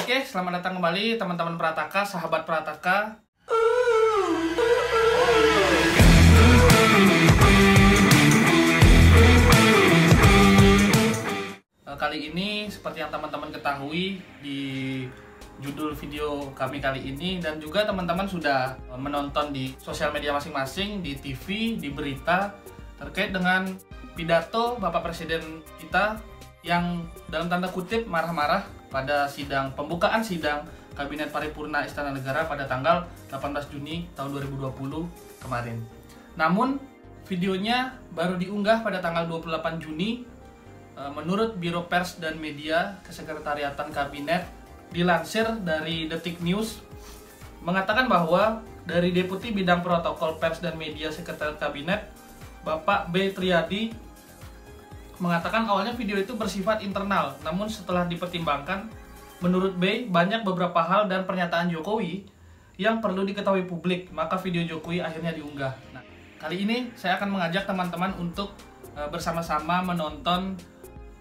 Oke, selamat datang kembali teman-teman Prataka, sahabat Prataka. Kali ini seperti yang teman-teman ketahui di judul video kami kali ini, dan juga teman-teman sudah menonton di sosial media masing-masing, di TV, di berita, terkait dengan pidato Bapak Presiden kita yang dalam tanda kutip marah-marah pada pembukaan sidang Kabinet Paripurna Istana Negara pada tanggal 18 Juni tahun 2020 kemarin. Namun videonya baru diunggah pada tanggal 28 Juni. Menurut Biro Pers dan Media Kesekretariatan Kabinet, dilansir dari Detik News, mengatakan bahwa dari Deputi Bidang Protokol Pers dan Media Sekretariat Kabinet, Bapak B. Triadi, mengatakan awalnya video itu bersifat internal, namun setelah dipertimbangkan, menurut B, banyak beberapa hal dan pernyataan Jokowi yang perlu diketahui publik, maka video Jokowi akhirnya diunggah. Nah, kali ini saya akan mengajak teman-teman untuk bersama-sama menonton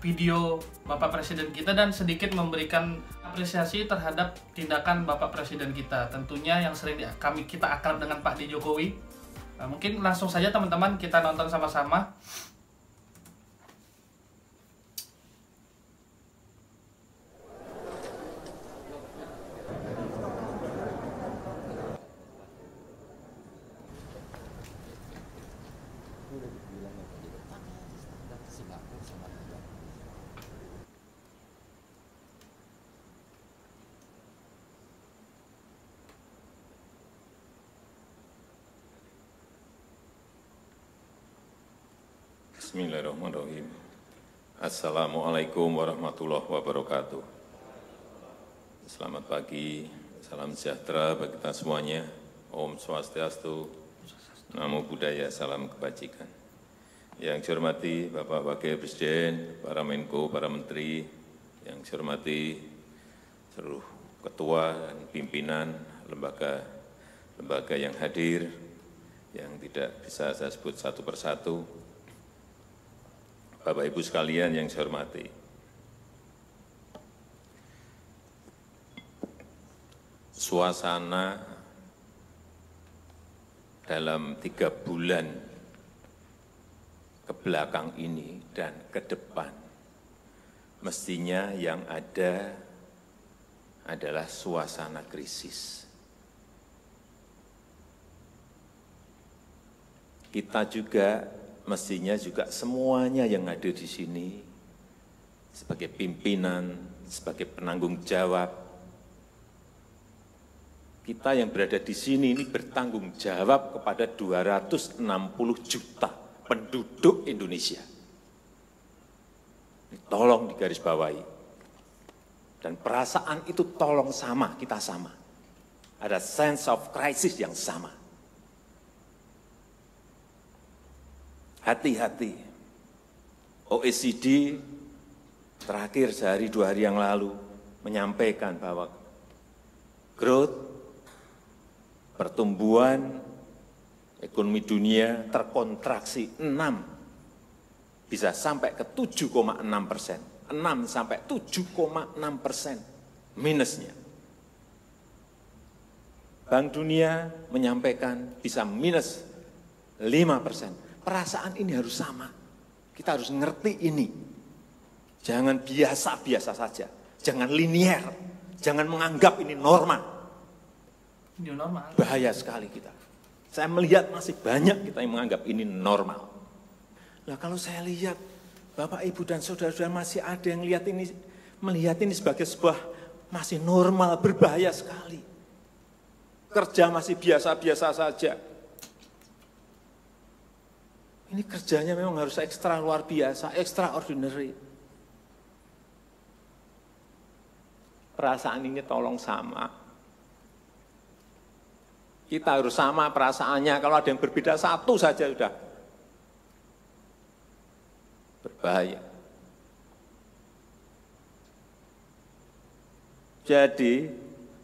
video Bapak Presiden kita dan sedikit memberikan apresiasi terhadap tindakan Bapak Presiden kita. Tentunya yang sering kita akrab dengan Pak D. Jokowi. Nah, mungkin langsung saja teman-teman kita nonton sama-sama. Bismillahirrahmanirrahim. Assalamualaikum warahmatullahi wabarakatuh. Selamat pagi, salam sejahtera bagi kita semuanya. Om Swastiastu, Namo Buddhaya, salam kebajikan. Yang saya hormati Bapak Wakil Presiden, para Menko, para Menteri, yang saya hormati seluruh ketua dan pimpinan lembaga yang hadir, yang tidak bisa saya sebut satu persatu. Bapak Ibu sekalian yang saya hormati, suasana dalam 3 bulan ke belakang ini dan ke depan mestinya yang ada adalah suasana krisis. Kita juga mestinya juga semuanya yang ada di sini sebagai pimpinan, sebagai penanggung jawab, kita yang berada di sini ini bertanggung jawab kepada 260 juta penduduk Indonesia. Tolong digarisbawahi. Dan perasaan itu tolong sama, kita sama. Ada sense of crisis yang sama. Hati-hati, OECD terakhir sehari 2 hari yang lalu menyampaikan bahwa growth, pertumbuhan ekonomi dunia terkontraksi 6, bisa sampai ke 7,6%, 6 sampai 7,6% minusnya. Bank Dunia menyampaikan bisa minus 5%. Perasaan ini harus sama. Kita harus ngerti ini. Jangan biasa-biasa saja. Jangan linier. Jangan menganggap ini normal. Ini normal. Bahaya sekali kita. Saya melihat masih banyak kita yang menganggap ini normal. Nah, kalau saya lihat Bapak, Ibu, dan saudara-saudara masih ada yang melihat ini sebagai sebuah masih normal, berbahaya sekali. Kerja masih biasa-biasa saja. Ini kerjanya memang harus ekstra luar biasa, extraordinary. Perasaan ini tolong sama. Kita harus sama perasaannya, kalau ada yang berbeda satu saja sudah berbahaya. Jadi,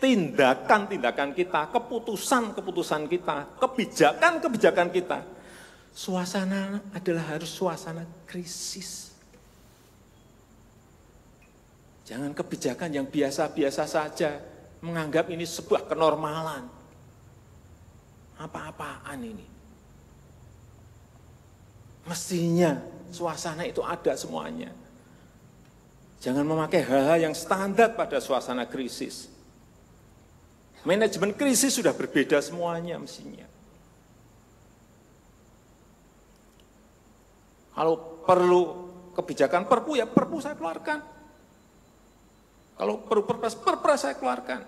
tindakan-tindakan kita, keputusan-keputusan kita, kebijakan-kebijakan kita, suasana adalah harus suasana krisis. Jangan kebijakan yang biasa-biasa saja, menganggap ini sebuah kenormalan. Apa-apaan ini? Mestinya suasana itu ada semuanya. Jangan memakai hal-hal yang standar pada suasana krisis. Manajemen krisis sudah berbeda semuanya mestinya. Kalau perlu kebijakan perpu, ya perpu saya keluarkan. Kalau perlu perpres saya keluarkan.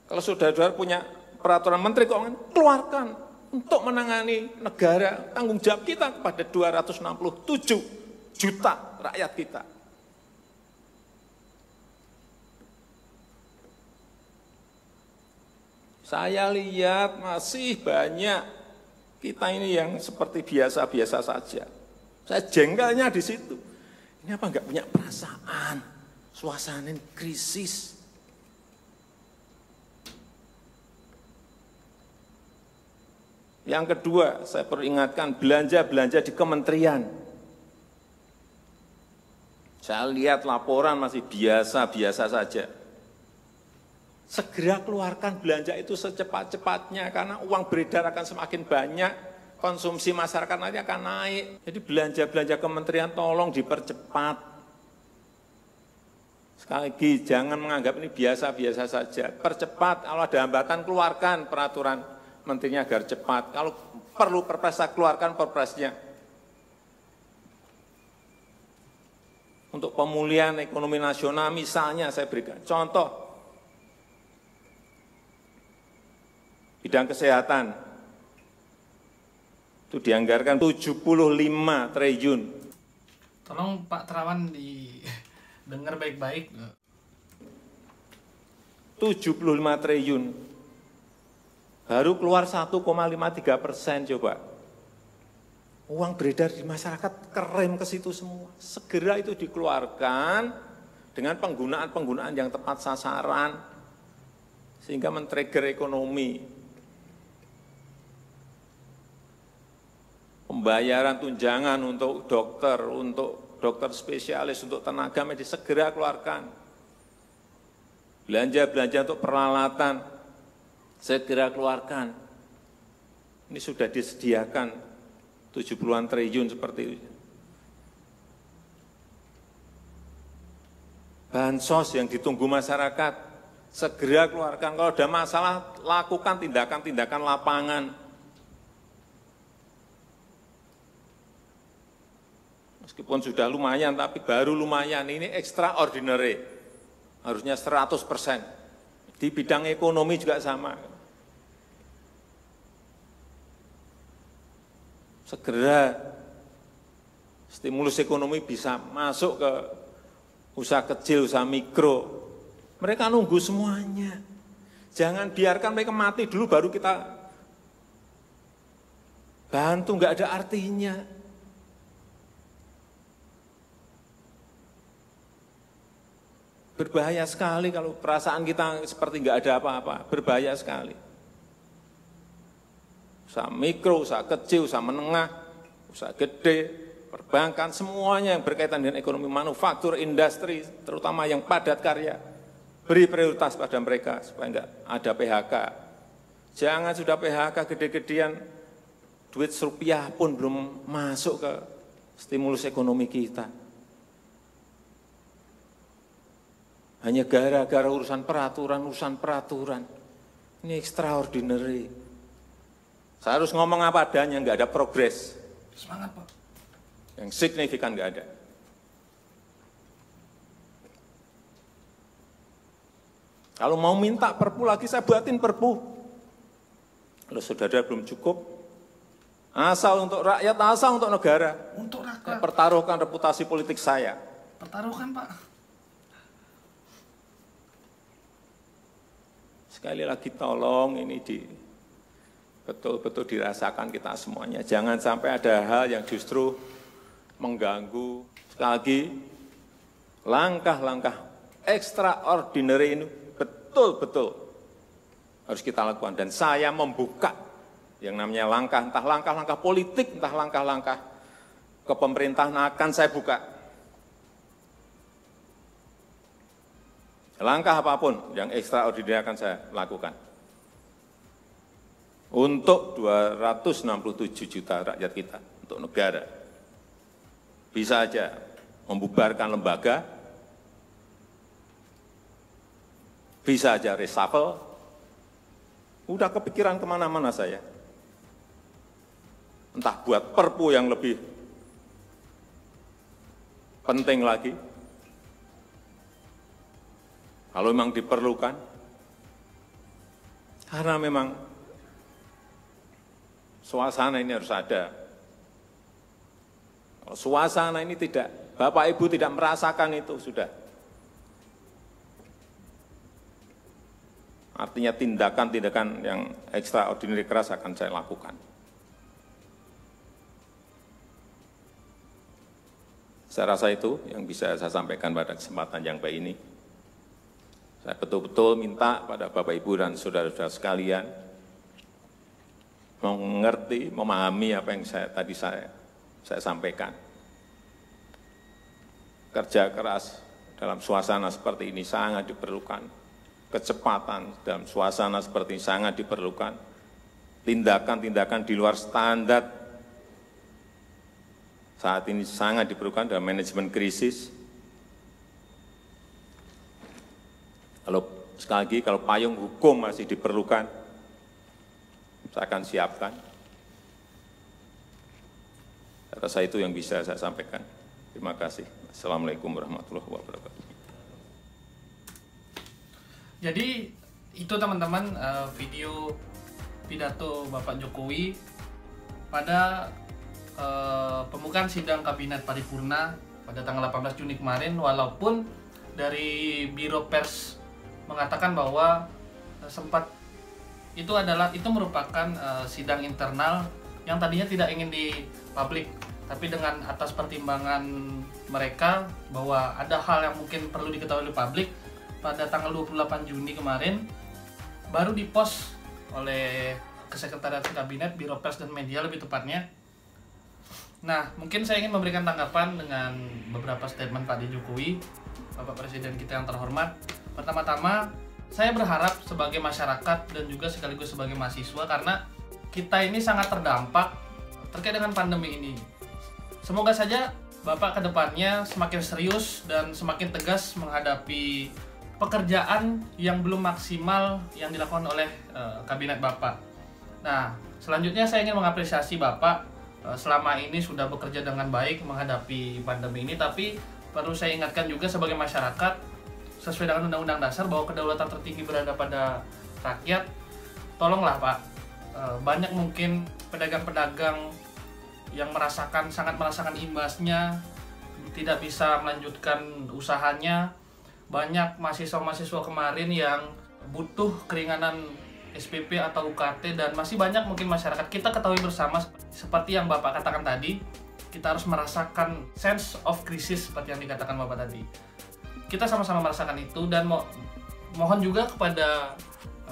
Kalau saudara-saudara punya peraturan menteri keuangan, keluarkan untuk menangani negara, tanggung jawab kita kepada 267 juta rakyat kita. Saya lihat masih banyak kita ini yang seperti biasa-biasa saja. Saya jengkelnya di situ. Ini apa enggak punya perasaan? Suasana krisis. Yang kedua, saya perlu ingatkan belanja-belanja di kementerian. Saya lihat laporan masih biasa-biasa saja. Segera keluarkan belanja itu secepat-cepatnya karena uang beredar akan semakin banyak. Konsumsi masyarakat nanti akan naik. Jadi belanja-belanja kementerian tolong dipercepat. Sekali lagi, jangan menganggap ini biasa-biasa saja. Percepat, kalau ada hambatan, keluarkan peraturan menterinya agar cepat. Kalau perlu perpres, keluarkan perpresnya. Untuk pemulihan ekonomi nasional, misalnya saya berikan contoh. Bidang kesehatan. Itu dianggarkan 75 triliun. Tolong Pak Terawan didengar baik-baik. 75 triliun. Baru keluar 1,53% coba. Uang beredar di masyarakat kerem ke situ semua. Segera itu dikeluarkan dengan penggunaan-penggunaan yang tepat sasaran. Sehingga men-trigger ekonomi. Pembayaran tunjangan untuk dokter spesialis, untuk tenaga medis segera keluarkan. Belanja-belanja untuk peralatan segera keluarkan. Ini sudah disediakan 70-an triliun seperti itu. Bansos yang ditunggu masyarakat segera keluarkan. Kalau ada masalah, lakukan tindakan-tindakan lapangan. Meskipun sudah lumayan, tapi baru lumayan, ini extraordinary. Harusnya 100%. Di bidang ekonomi juga sama. Segera stimulus ekonomi bisa masuk ke usaha kecil, usaha mikro. Mereka nunggu semuanya. Jangan biarkan mereka mati dulu baru kita bantu, nggak ada artinya. Berbahaya sekali kalau perasaan kita seperti nggak ada apa-apa, berbahaya sekali. Usaha mikro, usaha kecil, usaha menengah, usaha gede, perbankan, semuanya yang berkaitan dengan ekonomi manufaktur, industri, terutama yang padat karya, beri prioritas pada mereka supaya nggak ada PHK. Jangan sudah PHK gede-gedean, duit rupiah pun belum masuk ke stimulus ekonomi kita. Hanya gara-gara urusan peraturan. Ini extraordinary. Saya harus ngomong apa adanya, nggak ada progres. Semangat, Pak. Yang signifikan nggak ada. Kalau mau minta perpu lagi, saya buatin perpu. Kalau saudara belum cukup, asal untuk rakyat, asal untuk negara. Untuk rakyat. Pertaruhkan reputasi politik saya. Pertaruhkan, Pak. Sekali lagi tolong ini betul-betul dirasakan kita semuanya. Jangan sampai ada hal yang justru mengganggu. Sekali lagi, langkah-langkah extraordinary ini betul-betul harus kita lakukan. Dan saya membuka yang namanya langkah, entah langkah-langkah politik, entah langkah-langkah kepemerintahan akan saya buka. Langkah apapun yang ekstraordinari akan saya lakukan. Untuk 267 juta rakyat kita, untuk negara. Bisa aja membubarkan lembaga, bisa aja reshuffle, udah kepikiran kemana-mana saya. Entah buat perpu yang lebih penting lagi, kalau memang diperlukan, karena memang suasana ini harus ada. Kalau suasana ini tidak, Bapak Ibu tidak merasakan itu, sudah. Artinya tindakan-tindakan yang extraordinary keras akan saya lakukan. Saya rasa itu yang bisa saya sampaikan pada kesempatan yang baik ini. Saya betul-betul minta pada Bapak Ibu dan saudara-saudara sekalian mengerti, memahami apa yang tadi saya sampaikan. Kerja keras dalam suasana seperti ini sangat diperlukan. Kecepatan dalam suasana seperti ini sangat diperlukan. Tindakan-tindakan di luar standar saat ini sangat diperlukan dalam manajemen krisis. Kalau sekali lagi, kalau payung hukum masih diperlukan, saya akan siapkan. Saya rasa itu yang bisa saya sampaikan. Terima kasih. Assalamualaikum warahmatullahi wabarakatuh. Jadi itu teman-teman video pidato Bapak Jokowi pada pembukaan sidang Kabinet Paripurna pada tanggal 18 Juni kemarin, walaupun dari Biro Pers mengatakan bahwa sempat itu merupakan sidang internal yang tadinya tidak ingin dipublik, tapi dengan atas pertimbangan mereka bahwa ada hal yang mungkin perlu diketahui oleh publik, pada tanggal 28 Juni kemarin baru dipost oleh Kesekretariat Kabinet, Biro Pers dan Media lebih tepatnya. Nah, mungkin saya ingin memberikan tanggapan dengan beberapa statement Pak Jokowi, Bapak Presiden kita yang terhormat. Pertama-tama, saya berharap sebagai masyarakat dan juga sekaligus sebagai mahasiswa, karena kita ini sangat terdampak terkait dengan pandemi ini. Semoga saja Bapak kedepannya semakin serius dan semakin tegas menghadapi pekerjaan yang belum maksimal yang dilakukan oleh Kabinet Bapak. Nah, selanjutnya saya ingin mengapresiasi Bapak selama ini sudah bekerja dengan baik menghadapi pandemi ini, tapi perlu saya ingatkan juga sebagai masyarakat, sesuai dengan Undang-Undang Dasar bahwa kedaulatan tertinggi berada pada rakyat. Tolonglah Pak, banyak mungkin pedagang-pedagang yang sangat merasakan imbasnya, tidak bisa melanjutkan usahanya. Banyak mahasiswa-mahasiswa kemarin yang butuh keringanan SPP atau UKT, dan masih banyak mungkin masyarakat. Kita ketahui bersama, seperti yang Bapak katakan tadi, kita harus merasakan sense of crisis seperti yang dikatakan Bapak tadi. Kita sama-sama merasakan itu, dan mohon juga kepada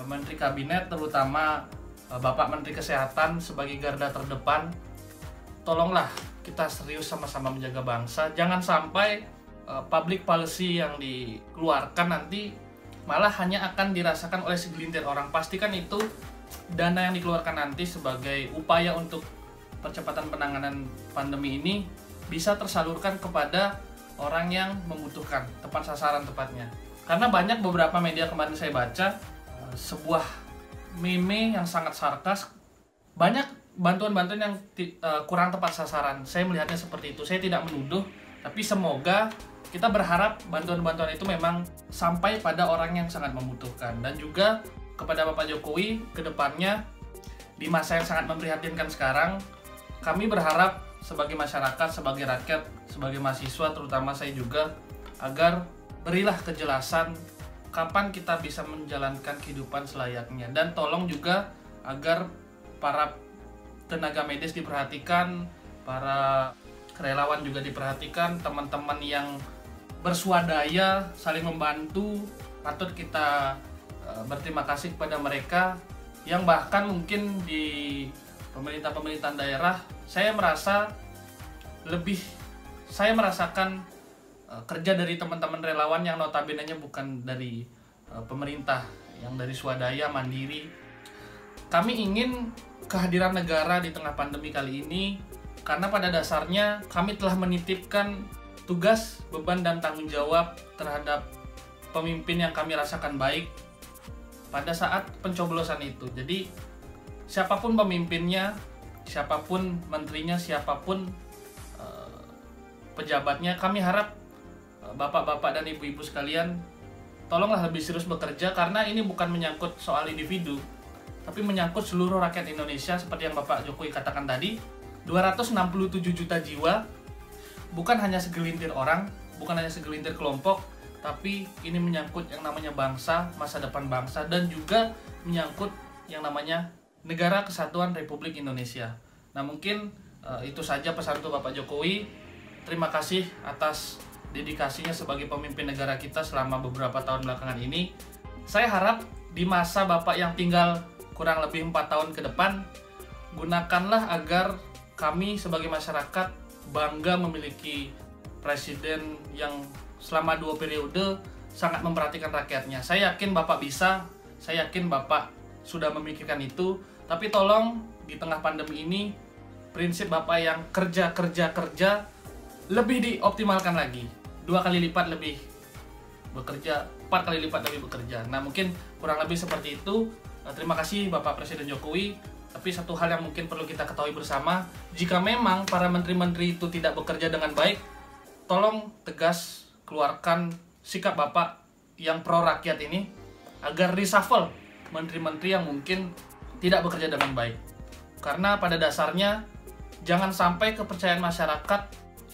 Menteri Kabinet, terutama Bapak Menteri Kesehatan sebagai garda terdepan, tolonglah kita serius sama-sama menjaga bangsa. Jangan sampai public policy yang dikeluarkan nanti malah hanya akan dirasakan oleh segelintir orang. Pastikan itu dana yang dikeluarkan nanti sebagai upaya untuk percepatan penanganan pandemi ini bisa tersalurkan kepada orang yang membutuhkan, tepat sasaran tepatnya. Karena banyak beberapa media kemarin saya baca sebuah meme yang sangat sarkas, banyak bantuan-bantuan yang kurang tepat sasaran. Saya melihatnya seperti itu. Saya tidak menuduh, tapi semoga kita berharap bantuan-bantuan itu memang sampai pada orang yang sangat membutuhkan. Dan juga kepada Bapak Jokowi ke depannya, di masa yang sangat memprihatinkan sekarang, kami berharap sebagai masyarakat, sebagai rakyat, sebagai mahasiswa, terutama saya juga, agar berilah kejelasan kapan kita bisa menjalankan kehidupan selayaknya. Dan tolong juga agar para tenaga medis diperhatikan, para relawan juga diperhatikan, teman-teman yang berswadaya saling membantu, patut kita berterima kasih kepada mereka. Yang bahkan mungkin di pemerintahan daerah, saya merasakan kerja dari teman-teman relawan yang notabene-nya bukan dari pemerintah, yang dari swadaya mandiri. Kami ingin kehadiran negara di tengah pandemi kali ini karena pada dasarnya kami telah menitipkan tugas, beban, dan tanggung jawab terhadap pemimpin yang kami rasakan baik pada saat pencoblosan itu. Jadi siapapun pemimpinnya, siapapun menterinya, siapapun pejabatnya, kami harap bapak-bapak dan ibu-ibu sekalian tolonglah lebih serius bekerja, karena ini bukan menyangkut soal individu, tapi menyangkut seluruh rakyat Indonesia. Seperti yang Bapak Jokowi katakan tadi, 267 juta jiwa, bukan hanya segelintir orang, bukan hanya segelintir kelompok, tapi ini menyangkut yang namanya bangsa, masa depan bangsa, dan juga menyangkut yang namanya Negara Kesatuan Republik Indonesia. Nah, mungkin itu saja pesan untuk Bapak Jokowi. Terima kasih atas dedikasinya sebagai pemimpin negara kita selama beberapa tahun belakangan ini. Saya harap di masa Bapak yang tinggal kurang lebih 4 tahun ke depan, gunakanlah agar kami sebagai masyarakat bangga memiliki presiden yang selama 2 periode sangat memperhatikan rakyatnya. Saya yakin Bapak bisa, saya yakin Bapak sudah memikirkan itu, tapi tolong di tengah pandemi ini, prinsip Bapak yang kerja lebih dioptimalkan lagi. 2 kali lipat lebih bekerja, 4 kali lipat lebih bekerja. Nah, mungkin kurang lebih seperti itu. Terima kasih Bapak Presiden Jokowi. Tapi satu hal yang mungkin perlu kita ketahui bersama, jika memang para menteri-menteri itu tidak bekerja dengan baik, tolong tegas keluarkan sikap Bapak yang pro rakyat ini agar reshuffle menteri-menteri yang mungkin tidak bekerja dengan baik. Karena pada dasarnya jangan sampai kepercayaan masyarakat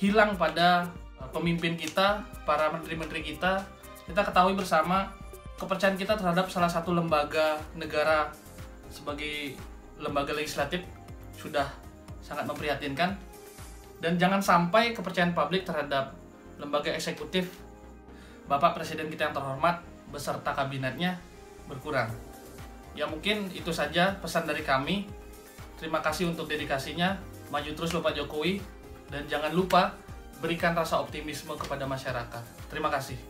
hilang pada pemimpin kita, para menteri-menteri kita. Kita ketahui bersama kepercayaan kita terhadap salah satu lembaga negara sebagai lembaga legislatif sudah sangat memprihatinkan, dan jangan sampai kepercayaan publik terhadap lembaga eksekutif Bapak Presiden kita yang terhormat beserta kabinetnya berkurang. Ya, mungkin itu saja pesan dari kami. Terima kasih untuk dedikasinya. Maju terus Bapak Jokowi, dan jangan lupa berikan rasa optimisme kepada masyarakat. Terima kasih.